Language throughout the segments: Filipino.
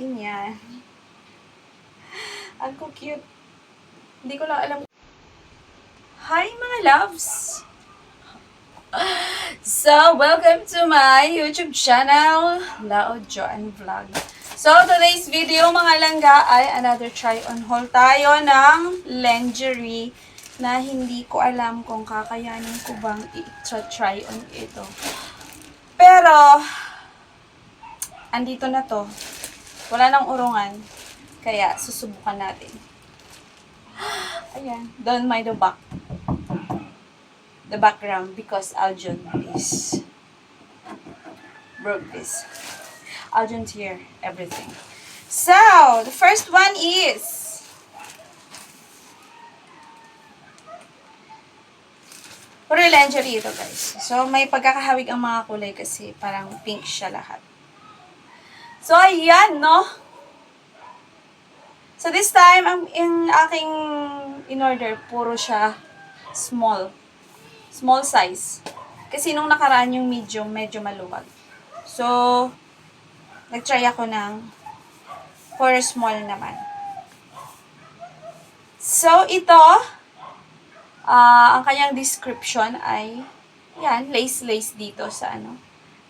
natin yan. Ang cute. Hindi ko lang alam. Hi mga loves! So, welcome to my YouTube channel, Lao Joanne Vlog. So, today's video mga langga ay another try on haul tayo ng lingerie na hindi ko alam kung kakayanin ko bang i-try on ito. Pero, andito na to. Wala nang urungan. Kaya, susubukan natin. Ayan. Don't mind the background because Aljon broke this. Aljon's here. Everything. So, the first one is puro lingerie ito, guys. So, may pagkakahawig ang mga kulay kasi parang pink siya lahat. So, ayan, no? So, this time, ang aking in-order, puro siya small size. Kasi nung nakaraan yung medium, medyo maluwag. So, nag-try ako ng for small naman. So, ito, ang kanyang description ay, yan, lace dito sa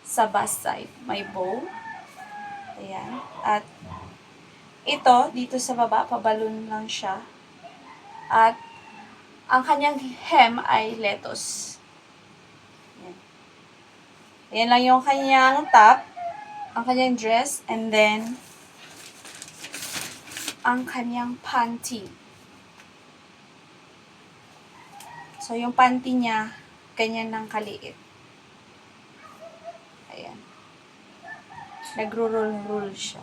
sa bust side. May bow. Ayan. At, ito, dito sa baba, pabalon lang siya. At, ang kanyang hem ay lettuce. Ayan. Ayan lang yung kanyang top, ang kanyang dress, and then, ang kanyang panty. So, yung panty niya, ganyan ng kaliit. Ayan. Nagro-roll siya.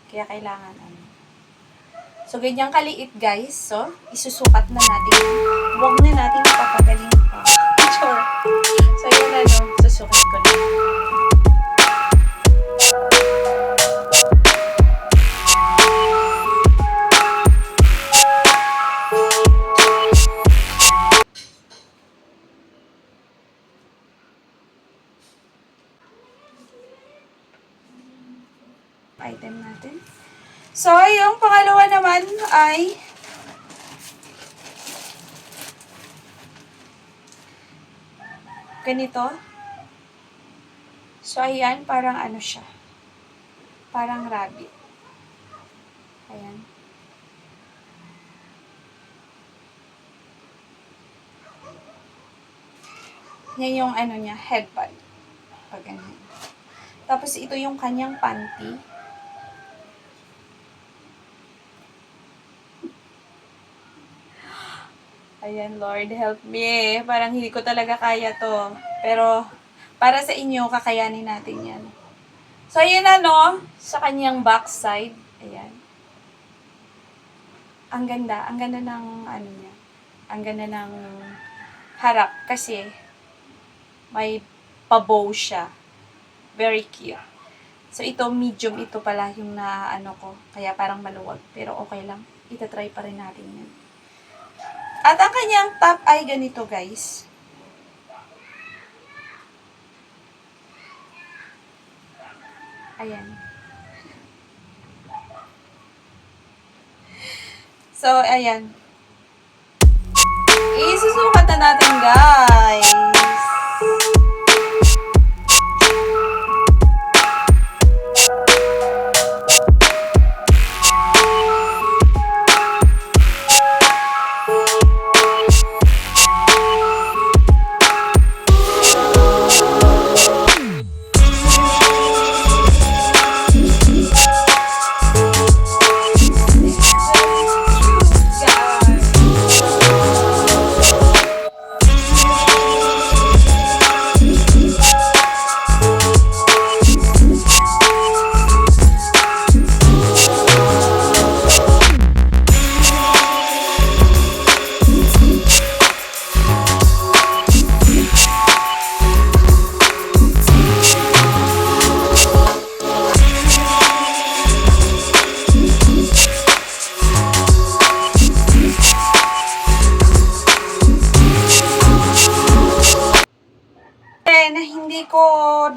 Kaya kailangan So, ganyan kaliit, guys. So, isusukat na natin. Huwag na natin ipapagaling pa. Sure. So, yun susukat ko na. Item natin. So, yung pangalawa naman ay ganito. So, ayan, parang siya. Parang rabbit. Ayan. Yan yung niya, headband. Pag ganyan. Tapos, ito yung kanyang panty. Ayan, Lord, help me. Parang hindi ko talaga kaya to. Pero, para sa inyo, kakayanin natin yan. So, ayan sa kanyang backside. Ayan. Ang ganda. Ang ganda ng, niya. Ang ganda ng harap. Kasi, may pabow siya. Very cute. So, ito, medium ito pala yung na, ko. Kaya parang maluwag. Pero, okay lang. Itatry pa rin natin yan. At ang kanyang top ay ganito, guys. Ayan. So, ayan. Isusukat na natin, guys.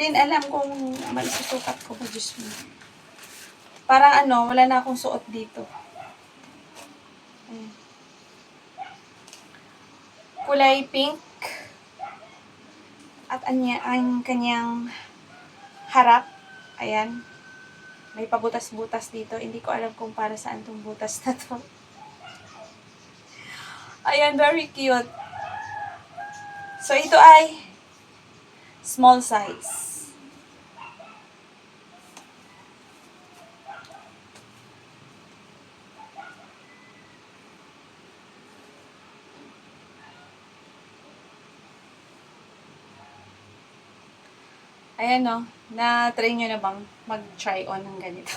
din alam kung maisusukat ko ba, Diyos mo. Parang ano, wala na akong suot dito. Ayan. Kulay pink. At ang kanyang harap. Ayan. May pabutas-butas dito. Hindi ko alam kung para saan tong butas na to. Ayan, very cute. So, ito ay small size. Ayan no, na-try nyo na bang mag-try on ng ganito?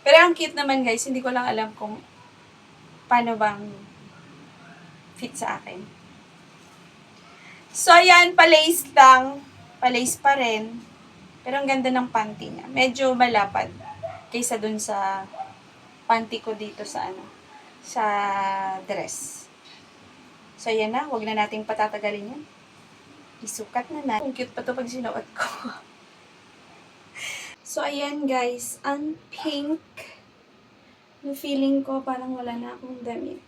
Pero ang cute naman guys, hindi ko lang alam kung paano bang fit sa akin. So ayan, pa-lace lang. Pa-lace pa rin. Pero ang ganda ng panty niya. Medyo malapad kaysa dun sa panty ko dito sa sa dress. So ayan na, wag na nating patatagalin yan. Isukat na natin. Ang cute pa to pag sinuot ko. So, ayan guys. Ang pink. Na feeling ko parang wala na akong damit.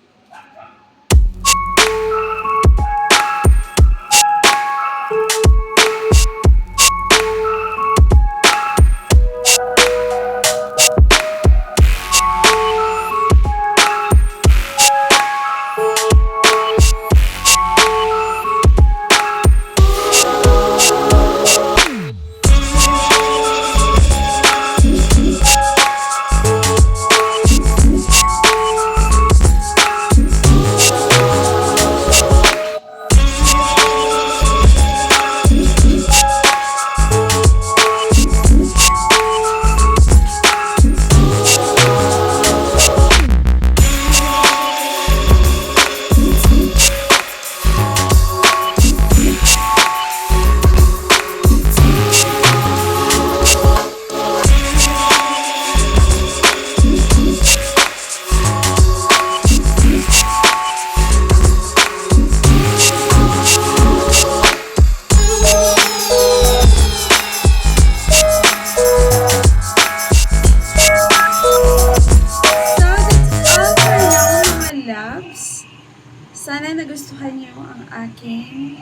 Sana nagustuhan niyo ang aking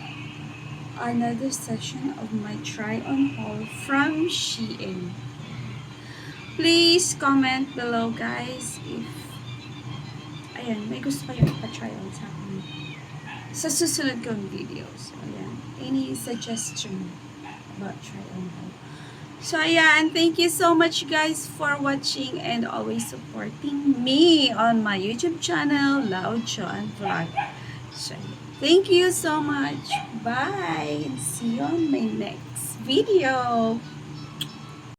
another session of my try-on haul from Shein. Please comment below guys if may gusto kayong ipa-try on sa akin sa susunod kong videos. Ayan, any suggestion about try-on haul. So ayan, thank you so much guys for watching and always supporting me on my YouTube channel, Loud Joan Vlog. So, thank you so much. Bye! And see you on my next video.